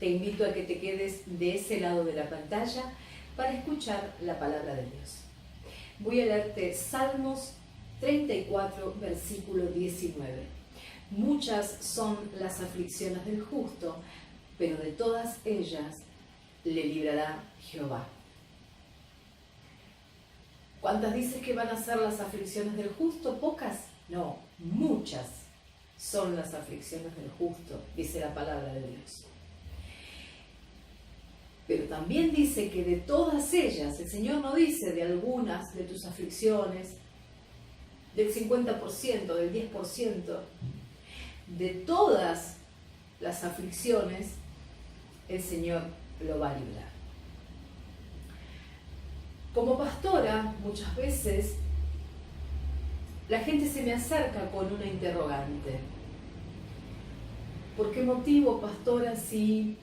Te invito a que te quedes de ese lado de la pantalla para escuchar la palabra de Dios. Voy a leerte Salmos 34, versículo 19. Muchas son las aflicciones del justo, pero de todas ellas le librará Jehová. ¿Cuántas dices que van a ser las aflicciones del justo? ¿Pocas? No, muchas son las aflicciones del justo, dice la palabra de Dios. Pero también dice que de todas ellas, el Señor no dice de algunas de tus aflicciones, del 50%, del 10%, de todas las aflicciones, el Señor lo va a librar. Como pastora, muchas veces la gente se me acerca con una interrogante. ¿Por qué motivo, pastora, si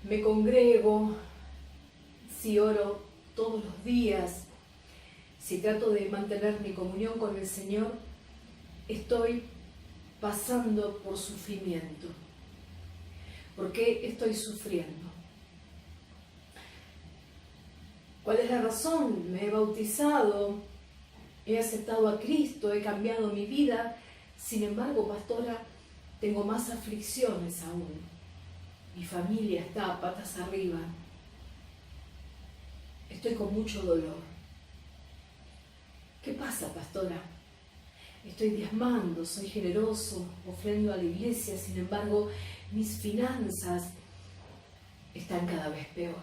me congrego, si oro todos los días, si trato de mantener mi comunión con el Señor, estoy pasando por sufrimiento? ¿Por qué estoy sufriendo? ¿Cuál es la razón? Me he bautizado, he aceptado a Cristo, he cambiado mi vida. Sin embargo, pastora, tengo más aflicciones aún. Mi familia está a patas arriba. Estoy con mucho dolor. ¿Qué pasa, pastora? Estoy diezmando, soy generoso, ofrendo a la iglesia. Sin embargo, mis finanzas están cada vez peor.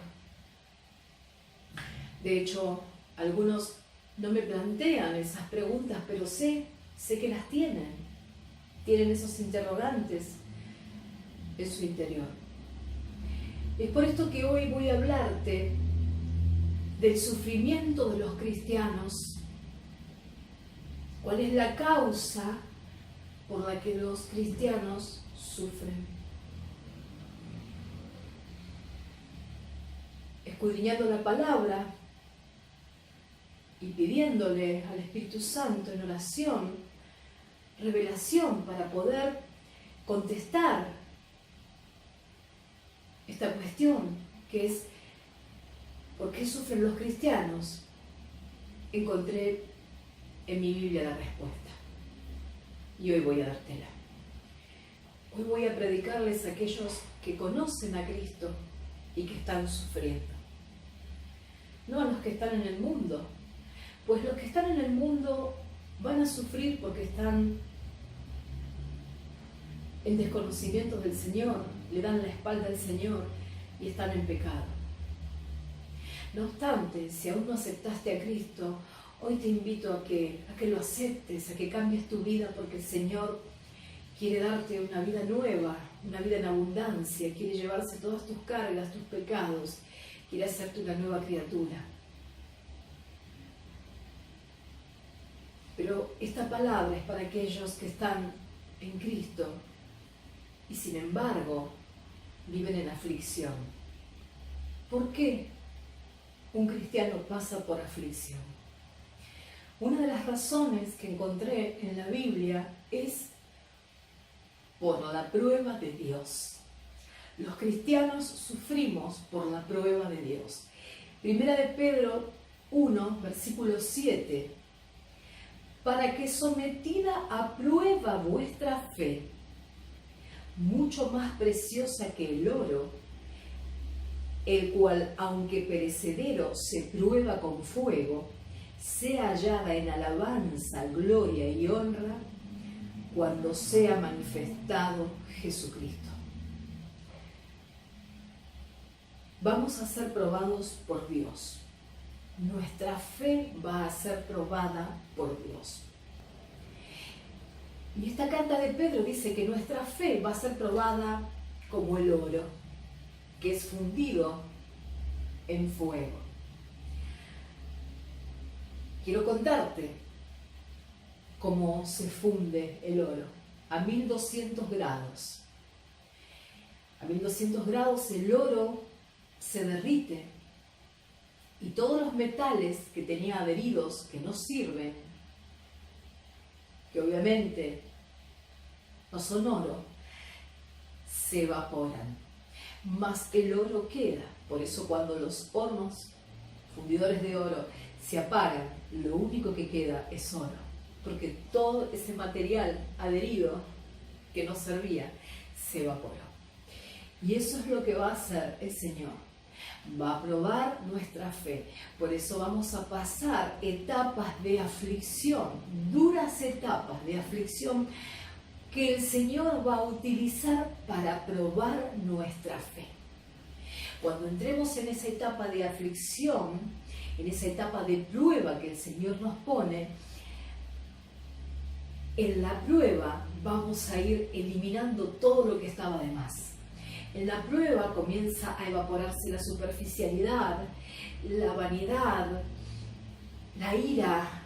De hecho, algunos no me plantean esas preguntas, pero sé que las tienen. Tienen esos interrogantes en su interior. Es por esto que hoy voy a hablarte del sufrimiento de los cristianos. ¿Cuál es la causa por la que los cristianos sufren? Escudriñando la palabra y pidiéndole al Espíritu Santo en oración, revelación para poder contestar esta cuestión que es ¿por qué sufren los cristianos? Encontré en mi Biblia la respuesta y hoy voy a dártela. Hoy voy a predicarles a aquellos que conocen a Cristo y que están sufriendo. No a los que están en el mundo, pues los que están en el mundo van a sufrir porque están en desconocimiento del Señor, le dan la espalda al Señor y están en pecado. No obstante, si aún no aceptaste a Cristo, hoy te invito a que lo aceptes, a que cambies tu vida, porque el Señor quiere darte una vida nueva, una vida en abundancia, quiere llevarse todas tus cargas, tus pecados, quiere hacerte una nueva criatura. Pero esta palabra es para aquellos que están en Cristo y sin embargo viven en aflicción. ¿Por qué un cristiano pasa por aflicción? Una de las razones que encontré en la Biblia es por la prueba de Dios. Los cristianos sufrimos por la prueba de Dios. Primera de Pedro 1, versículo 7. Para que sometida a prueba vuestra fe, mucho más preciosa que el oro, el cual, aunque perecedero, se prueba con fuego, sea hallada en alabanza, gloria y honra, cuando sea manifestado Jesucristo. Vamos a ser probados por Dios. Nuestra fe va a ser probada por Dios. Y esta carta de Pedro dice que nuestra fe va a ser probada como el oro, que es fundido en fuego. Quiero contarte cómo se funde el oro a 1200 grados. A 1200 grados el oro se derrite y todos los metales que tenía adheridos, que no sirven, que obviamente no son oro, se evaporan. mas el oro queda. Por eso cuando los hornos fundidores de oro se apagan, lo único que queda es oro, porque todo ese material adherido que nos servía se evaporó. Y eso es lo que va a hacer el Señor. Va a probar nuestra fe. Por eso vamos a pasar etapas de aflicción, duras etapas de aflicción que el Señor va a utilizar para probar nuestra fe. Cuando entremos en esa etapa de aflicción, en esa etapa de prueba que el Señor nos pone, en la prueba vamos a ir eliminando todo lo que estaba de más. En la prueba comienza a evaporarse la superficialidad, la vanidad, la ira,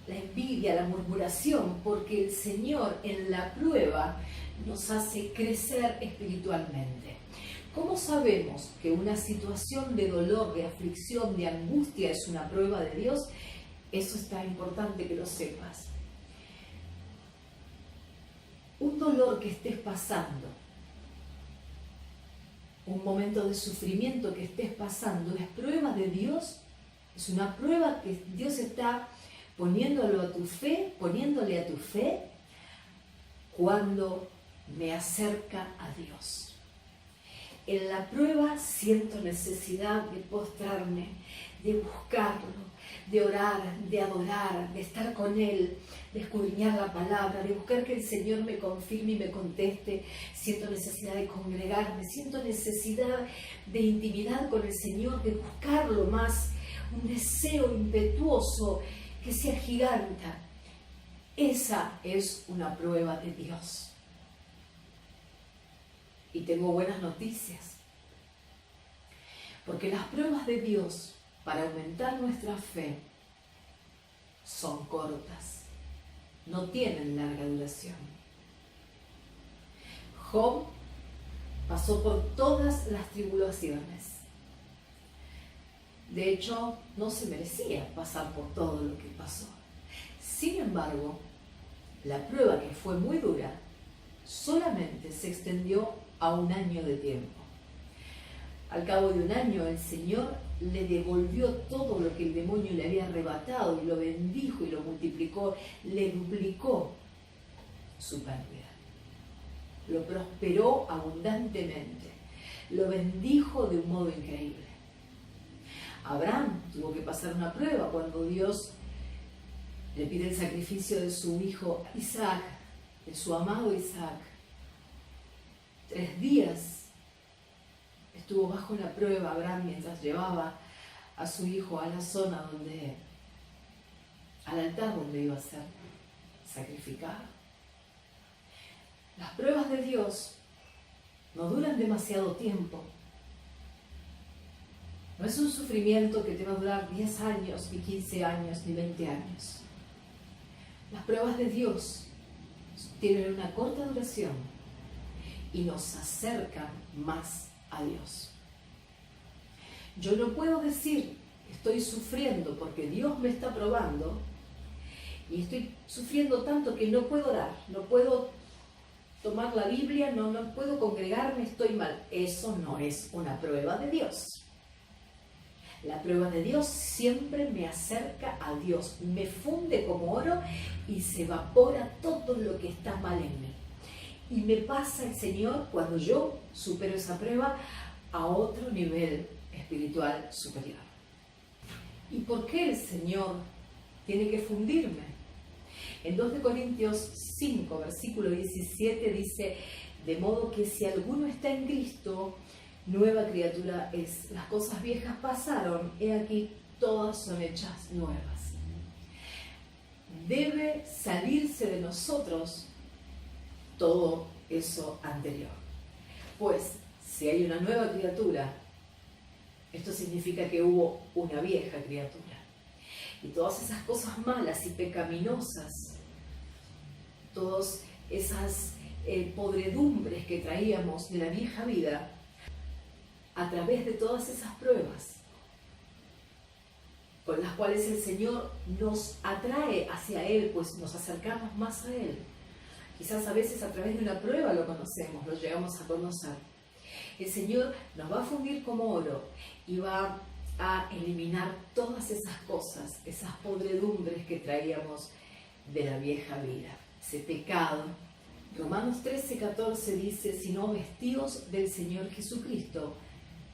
la envidia, la murmuración, porque el Señor en la prueba nos hace crecer espiritualmente. ¿Cómo sabemos que una situación de dolor, de aflicción, de angustia es una prueba de Dios? Eso está importante que lo sepas. Un dolor que estés pasando, un momento de sufrimiento que estés pasando, es prueba de Dios, es una prueba que Dios está poniéndole a tu fe cuando me acerca a Dios. En la prueba siento necesidad de postrarme, de buscarlo, de orar, de adorar, de estar con Él, de escudriñar la palabra, de buscar que el Señor me confirme y me conteste. Siento necesidad de congregarme, siento necesidad de intimidad con el Señor, de buscarlo más, un deseo impetuoso que se agiganta. Esa es una prueba de Dios. Y tengo buenas noticias, porque las pruebas de Dios para aumentar nuestra fe son cortas, no tienen larga duración. Job pasó por todas las tribulaciones. De hecho, no se merecía pasar por todo lo que pasó. Sin embargo, la prueba, que fue muy dura, solamente se extendió a 1 año de tiempo. Al cabo de 1 año, el Señor le devolvió todo lo que el demonio le había arrebatado y lo bendijo y lo multiplicó, le duplicó su pérdida. Lo prosperó abundantemente, lo bendijo de un modo increíble. Abraham tuvo que pasar una prueba cuando Dios le pide el sacrificio de su hijo Isaac, de su amado Isaac. 3 días estuvo bajo la prueba Abraham mientras llevaba a su hijo a la zona al altar donde iba a ser sacrificado. Las pruebas de Dios no duran demasiado tiempo. No es un sufrimiento que te va a durar 10 años, ni 15 años, ni 20 años. Las pruebas de Dios tienen una corta duración y nos acercan más a Dios. Yo no puedo decir estoy sufriendo porque Dios me está probando y estoy sufriendo tanto que no puedo orar, no puedo tomar la Biblia, no puedo congregarme, estoy mal. Eso no es una prueba de Dios. La prueba de Dios siempre me acerca a Dios, me funde como oro y se evapora todo lo que está mal en mí. Y me pasa el Señor cuando yo supero esa prueba a otro nivel espiritual superior. ¿Y por qué el Señor tiene que fundirme? En 2 Corintios 5, versículo 17 dice: de modo que si alguno está en Cristo, nueva criatura es. Las cosas viejas pasaron, he aquí todas son hechas nuevas. Debe salirse de nosotros todo eso anterior. Pues si hay una nueva criatura, esto significa que hubo una vieja criatura. Y todas esas cosas malas y pecaminosas, todas esas podredumbres que traíamos de la vieja vida, a través de todas esas pruebas con las cuales el Señor nos atrae hacia Él, pues nos acercamos más a Él, Quizás a veces a través de una prueba lo conocemos, lo llegamos a conocer. El Señor nos va a fundir como oro y va a eliminar todas esas cosas, esas podredumbres que traíamos de la vieja vida, ese pecado. Romanos 13:14 dice: sino vestidos del Señor Jesucristo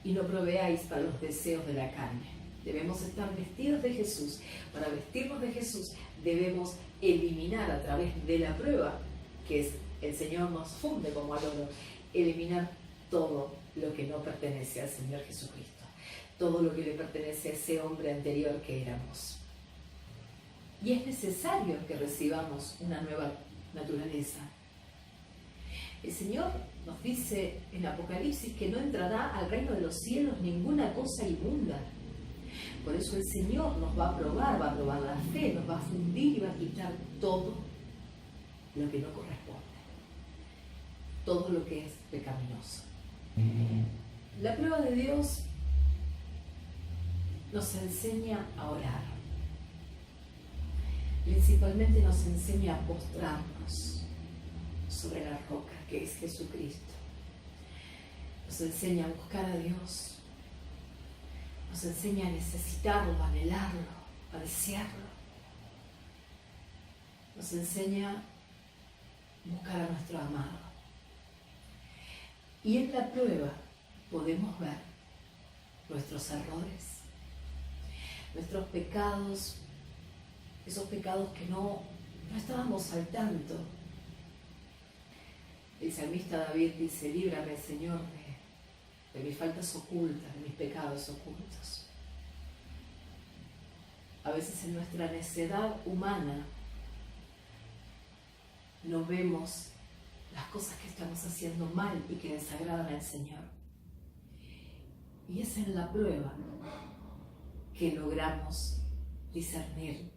y no proveáis para los deseos de la carne. Debemos estar vestidos de Jesús. Para vestirnos de Jesús debemos eliminar a través de la prueba, que es el Señor nos funde como al oro, eliminar todo lo que no pertenece al Señor Jesucristo, todo lo que le pertenece a ese hombre anterior que éramos. Y es necesario que recibamos una nueva naturaleza. El Señor nos dice en Apocalipsis que no entrará al reino de los cielos ninguna cosa inmunda. Por eso el Señor nos va a probar la fe, nos va a fundir y va a quitar todo lo que no corresponde, todo lo que es pecaminoso. La prueba de Dios nos enseña a orar. Principalmente nos enseña a postrarnos sobre la roca que es Jesucristo. Nos enseña a buscar a Dios. Nos enseña a necesitarlo, a anhelarlo, a desearlo. Nos enseña a buscar a nuestro amado. Y en la prueba podemos ver nuestros errores, nuestros pecados, esos pecados que no estábamos al tanto. El salmista David dice: líbrame, Señor, de mis faltas ocultas, de mis pecados ocultos. A veces en nuestra necedad humana no vemos las cosas que estamos haciendo mal y que desagradan al Señor. Y es en la prueba que logramos discernir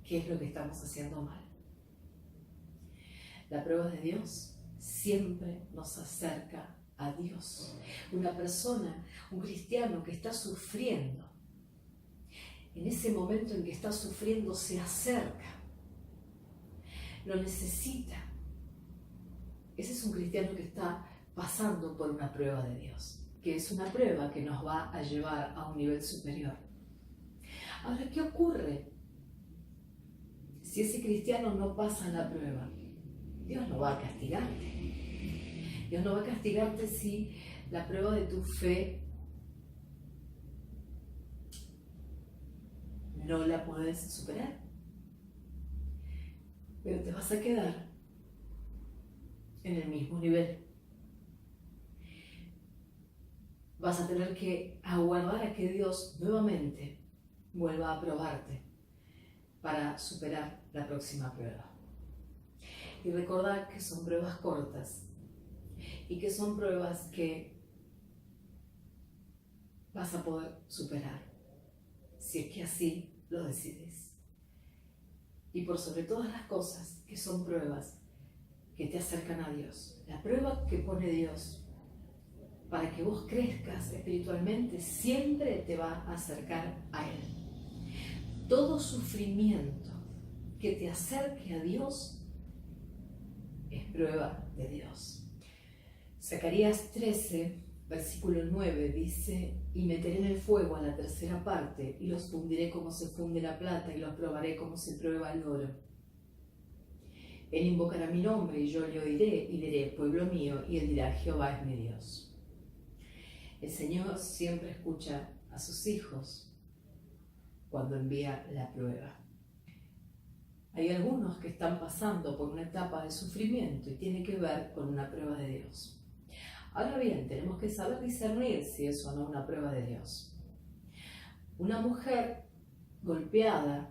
qué es lo que estamos haciendo mal. La prueba de Dios siempre nos acerca a Dios. Una persona, un cristiano que está sufriendo, en ese momento en que está sufriendo se acerca, lo necesita. Ese es un cristiano que está pasando por una prueba de Dios, que es una prueba que nos va a llevar a un nivel superior. Ahora, ¿qué ocurre si ese cristiano no pasa la prueba? Dios no va a castigarte. Dios no va a castigarte si la prueba de tu fe no la puedes superar. Pero te vas a quedar en el mismo nivel. Vas a tener que aguardar a que Dios nuevamente vuelva a probarte para superar la próxima prueba. Y recordar que son pruebas cortas y que son pruebas que vas a poder superar, si es que así lo decides. Y por sobre todas las cosas, que son pruebas que te acercan a Dios. La prueba que pone Dios para que vos crezcas espiritualmente siempre te va a acercar a Él. Todo sufrimiento que te acerque a Dios es prueba de Dios. Zacarías 13, versículo 9 dice: y meteré en el fuego a la tercera parte, y los fundiré como se funde la plata, y los probaré como se prueba el oro. Él invocará mi nombre, y yo le oiré, y diré: pueblo mío, y él dirá: Jehová es mi Dios. El Señor siempre escucha a sus hijos cuando envía la prueba. Hay algunos que están pasando por una etapa de sufrimiento y tiene que ver con una prueba de Dios. Ahora bien, tenemos que saber discernir si es o no una prueba de Dios. Una mujer golpeada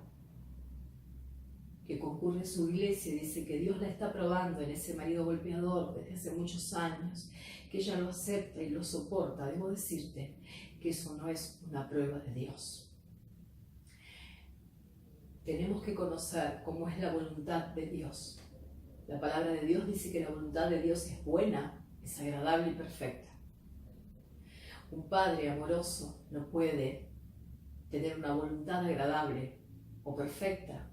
que concurre a su iglesia y dice que Dios la está probando en ese marido golpeador desde hace muchos años, que ella lo acepta y lo soporta. Debo decirte que eso no es una prueba de Dios. Tenemos que conocer cómo es la voluntad de Dios. La palabra de Dios dice que la voluntad de Dios es buena, es agradable y perfecta. Un padre amoroso no puede tener una voluntad agradable o perfecta.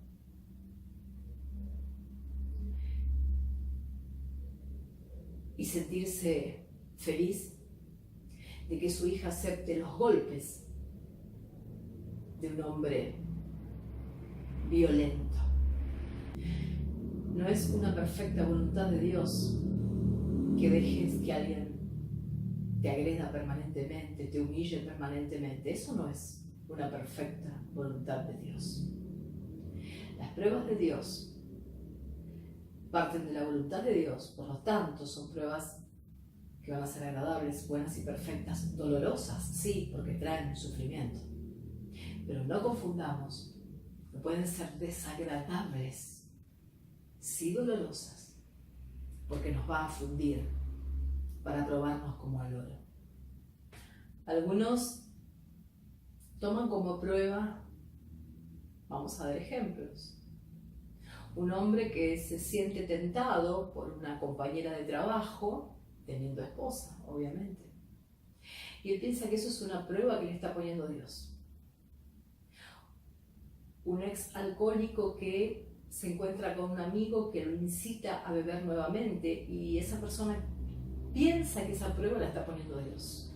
y sentirse feliz de que su hija acepte los golpes de un hombre violento. No es una perfecta voluntad de Dios que dejes que alguien te agreda permanentemente, te humille permanentemente. Eso no es una perfecta voluntad de Dios. Las pruebas de Dios parten de la voluntad de Dios, por lo tanto son pruebas que van a ser agradables, buenas y perfectas, dolorosas, sí, porque traen sufrimiento. Pero no confundamos, que pueden ser desagradables, sí dolorosas, porque nos va a fundir para probarnos como al oro. Algunos toman como prueba, vamos a dar ejemplos, un hombre que se siente tentado por una compañera de trabajo, teniendo esposa, obviamente, y él piensa que eso es una prueba que le está poniendo Dios. Un ex alcohólico que se encuentra con un amigo que lo incita a beber nuevamente y esa persona piensa que esa prueba la está poniendo Dios.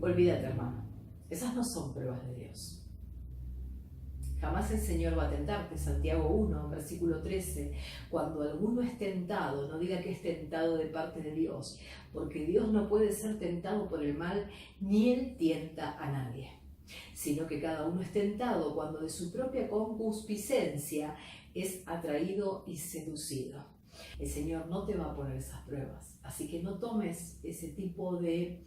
Olvídate, hermano, esas no son pruebas de Dios. Jamás el Señor va a tentarte. Santiago 1, versículo 13. Cuando alguno es tentado, no diga que es tentado de parte de Dios, porque Dios no puede ser tentado por el mal, ni Él tienta a nadie, sino que cada uno es tentado cuando de su propia concupiscencia es atraído y seducido. El Señor no te va a poner esas pruebas, así que no tomes ese tipo de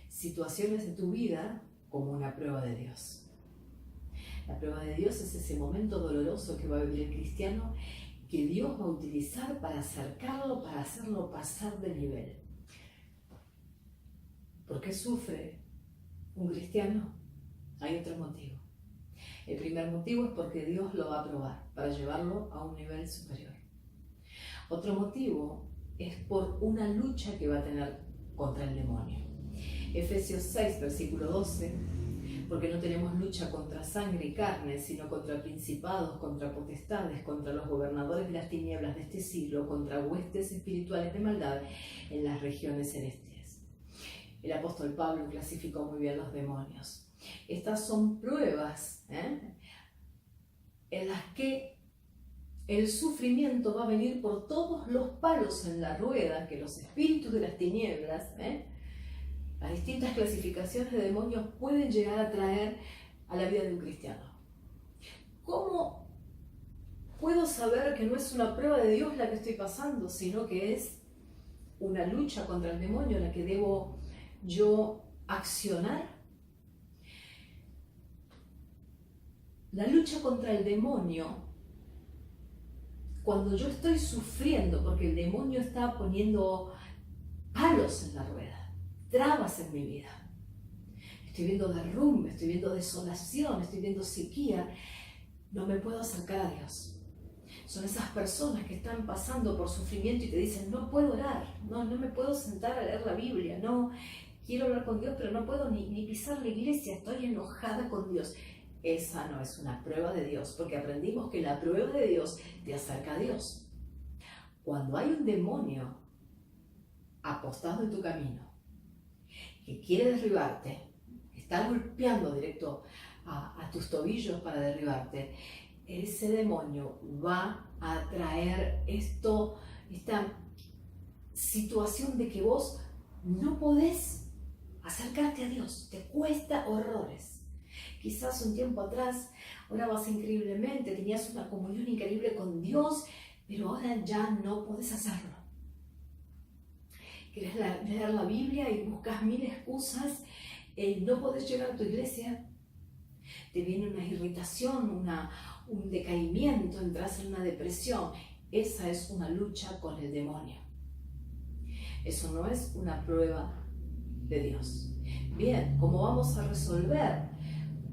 situaciones de tu vida como una prueba de Dios. La prueba de Dios es ese momento doloroso que va a vivir el cristiano, que Dios va a utilizar para acercarlo, para hacerlo pasar de nivel. ¿Por qué sufre un cristiano? Hay otro motivo. El primer motivo es porque Dios lo va a probar para llevarlo a un nivel superior. Otro motivo es por una lucha que va a tener contra el demonio. Efesios 6, versículo 12. Porque no tenemos lucha contra sangre y carne, sino contra principados, contra potestades, contra los gobernadores de las tinieblas de este siglo, contra huestes espirituales de maldad en las regiones celestes. El apóstol Pablo clasificó muy bien los demonios. Estas son pruebas en las que el sufrimiento va a venir por todos los palos en la rueda que los espíritus de las tinieblas, las distintas clasificaciones de demonios pueden llegar a traer a la vida de un cristiano. ¿Cómo puedo saber que no es una prueba de Dios la que estoy pasando, sino que es una lucha contra el demonio en la que debo yo accionar? La lucha contra el demonio, cuando yo estoy sufriendo porque el demonio está poniendo palos en la rueda, trabas en mi vida, estoy viendo derrumbe, estoy viendo desolación, estoy viendo sequía, no me puedo acercar a Dios. Son esas personas que están pasando por sufrimiento y te dicen, no puedo orar, no me puedo sentar a leer la Biblia, no quiero hablar con Dios, pero no puedo ni pisar la iglesia, estoy enojada con Dios. Esa no es una prueba de Dios, porque aprendimos que la prueba de Dios te acerca a Dios. Cuando hay un demonio apostado en tu camino, que quiere derribarte, está golpeando directo a tus tobillos para derribarte, ese demonio va a traer esta situación de que vos no podés acercarte a Dios, te cuesta horrores. Quizás un tiempo atrás orabas increíblemente, tenías una comunión increíble con Dios, pero ahora ya no podés hacerlo. Querés leer la Biblia y buscas mil excusas, no podés llegar a tu iglesia, te viene una irritación, un decaimiento, entras en una depresión. Esa es una lucha con el demonio. Eso no es una prueba de Dios. Bien, ¿cómo vamos a resolver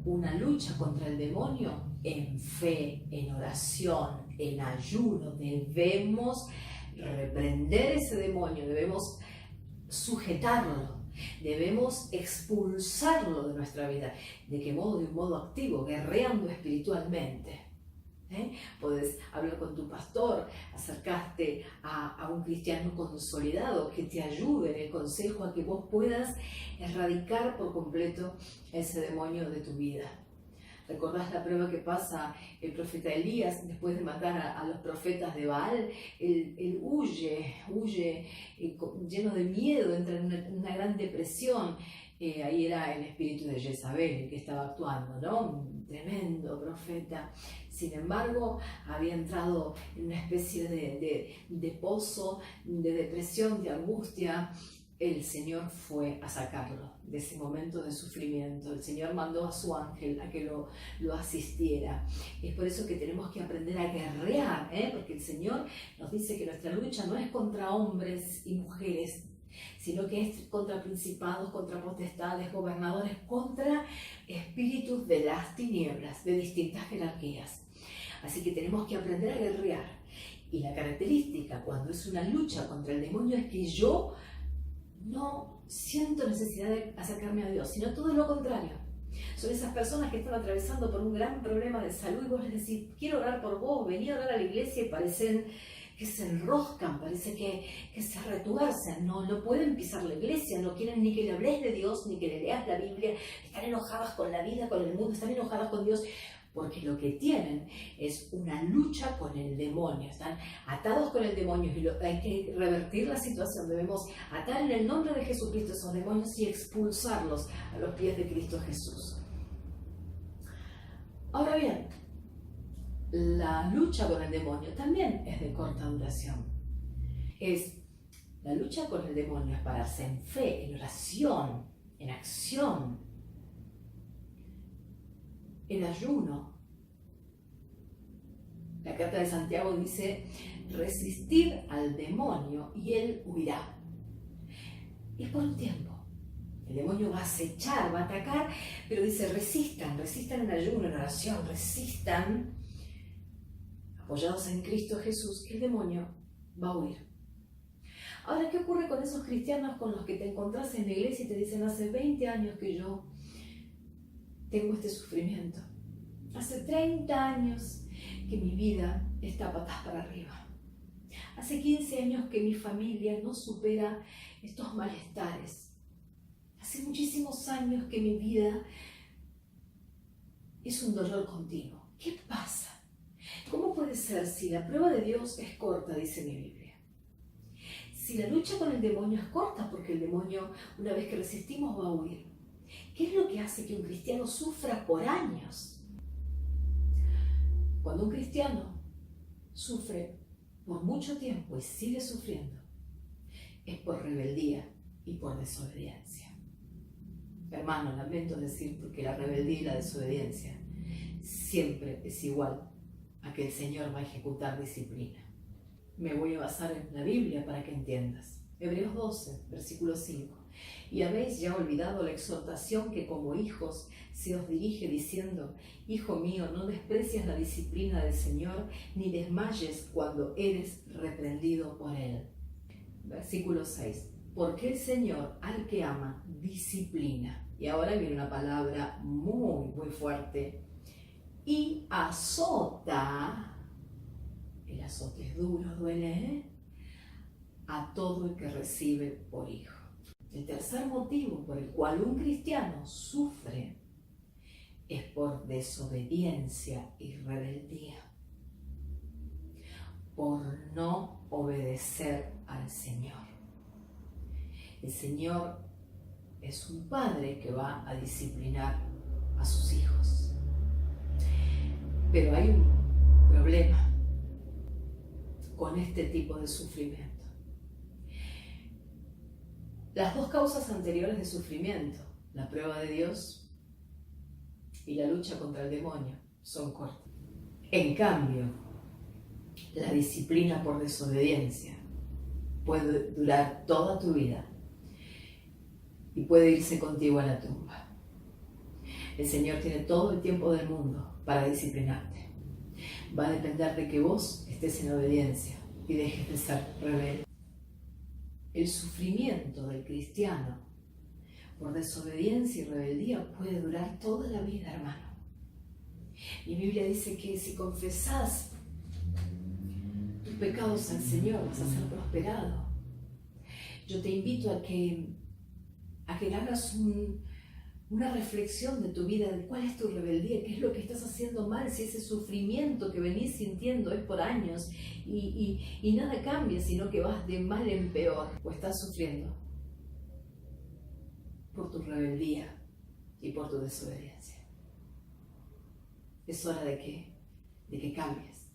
una lucha contra el demonio? En fe, en oración, en ayuno. Debemos reprender ese demonio, debemos sujetarlo, debemos expulsarlo de nuestra vida. ¿De qué modo? De un modo activo, guerreando espiritualmente. Podés hablar con tu pastor, acercarte a un cristiano consolidado que te ayude en el consejo a que vos puedas erradicar por completo ese demonio de tu vida. ¿Recordás la prueba que pasa el profeta Elías después de matar a los profetas de Baal? Él huye lleno de miedo, entra en una gran depresión. Ahí era el espíritu de Jezabel el que estaba actuando, ¿no? Un tremendo profeta. Sin embargo, había entrado en una especie de pozo, de depresión, de angustia. El Señor fue a sacarlo de ese momento de sufrimiento. El Señor mandó a su ángel a que lo asistiera. Es por eso que tenemos que aprender a guerrear, porque el Señor nos dice que nuestra lucha no es contra hombres y mujeres, sino que es contra principados, contra potestades, gobernadores, contra espíritus de las tinieblas, de distintas jerarquías. Así que tenemos que aprender a guerrear. Y la característica cuando es una lucha contra el demonio es que yo no siento necesidad de acercarme a Dios, sino todo lo contrario. Son esas personas que están atravesando por un gran problema de salud y vos les decís, quiero orar por vos, vení a orar a la iglesia, y parecen que se enroscan, parece que se retuercen, no pueden pisar la iglesia, no quieren ni que le hables de Dios, ni que le leas la Biblia, están enojadas con la vida, con el mundo, están enojadas con Dios, porque lo que tienen es una lucha con el demonio, están atados con el demonio y hay que revertir la situación. Debemos atar en el nombre de Jesucristo esos demonios y expulsarlos a los pies de Cristo Jesús. Ahora bien, la lucha con el demonio también es de corta duración. La lucha con el demonio es pararse en fe, en oración, en acción, en ayuno. La carta de Santiago dice, resistid al demonio y él huirá. Es por un tiempo. El demonio va a acechar, va a atacar, pero dice, resistan en ayuno, en oración, resistan, apoyados en Cristo Jesús, que el demonio va a huir. Ahora, ¿qué ocurre con esos cristianos con los que te encontrás en la iglesia y te dicen, hace 20 años que yo tengo este sufrimiento? Hace 30 años que mi vida está patas para arriba. Hace 15 años que mi familia no supera estos malestares. Hace muchísimos años que mi vida es un dolor continuo. ¿Qué pasa? ¿Cómo puede ser si la prueba de Dios es corta, dice mi Biblia? Si la lucha con el demonio es corta, porque el demonio, una vez que resistimos, va a huir. ¿Qué es lo que hace que un cristiano sufra por años? Cuando un cristiano sufre por mucho tiempo y sigue sufriendo, es por rebeldía y por desobediencia. Hermano, lamento decir porque la rebeldía y la desobediencia siempre es igual a que el Señor va a ejecutar disciplina. Me voy a basar en la Biblia para que entiendas. Hebreos 12, versículo 5. Y habéis ya olvidado la exhortación que como hijos se os dirige diciendo, Hijo mío, no desprecies la disciplina del Señor, ni desmayes cuando eres reprendido por Él. Versículo 6. Porque el Señor al que ama disciplina. Y ahora viene una palabra muy fuerte. Y azota, el azote es duro, duele, a todo el que recibe por hijo. El tercer motivo por el cual un cristiano sufre es por desobediencia y rebeldía, por no obedecer al Señor. El Señor es un padre que va a disciplinar a sus hijos. Pero hay un problema con este tipo de sufrimiento. Las dos causas anteriores de sufrimiento, la prueba de Dios y la lucha contra el demonio, son cortas. En cambio, la disciplina por desobediencia puede durar toda tu vida y puede irse contigo a la tumba. El Señor tiene todo el tiempo del mundo para disciplinarte. Va a depender de que vos estés en obediencia y dejes de ser rebelde. El sufrimiento del cristiano por desobediencia y rebeldía puede durar toda la vida, hermano. Mi Biblia dice que si confesás tus pecados al Señor, vas a ser prosperado. Yo te invito a que hagas una reflexión de tu vida, de cuál es tu rebeldía, qué es lo que estás haciendo mal, si ese sufrimiento que venís sintiendo es por años y nada cambia, sino que vas de mal en peor, o estás sufriendo por tu rebeldía y por tu desobediencia. Es hora de que cambies.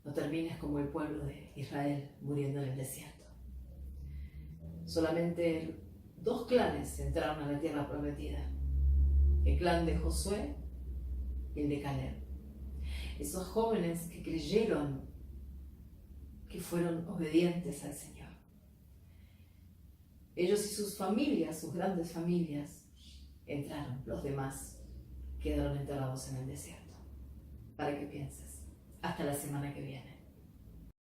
No termines como el pueblo de Israel muriendo en el desierto. Solamente 2 clanes entraron a la tierra prometida: el clan de Josué y el de Caleb. Esos jóvenes que creyeron, que fueron obedientes al Señor. Ellos y sus familias, sus grandes familias, entraron. Los demás quedaron enterrados en el desierto. Para que pienses. Hasta la semana que viene.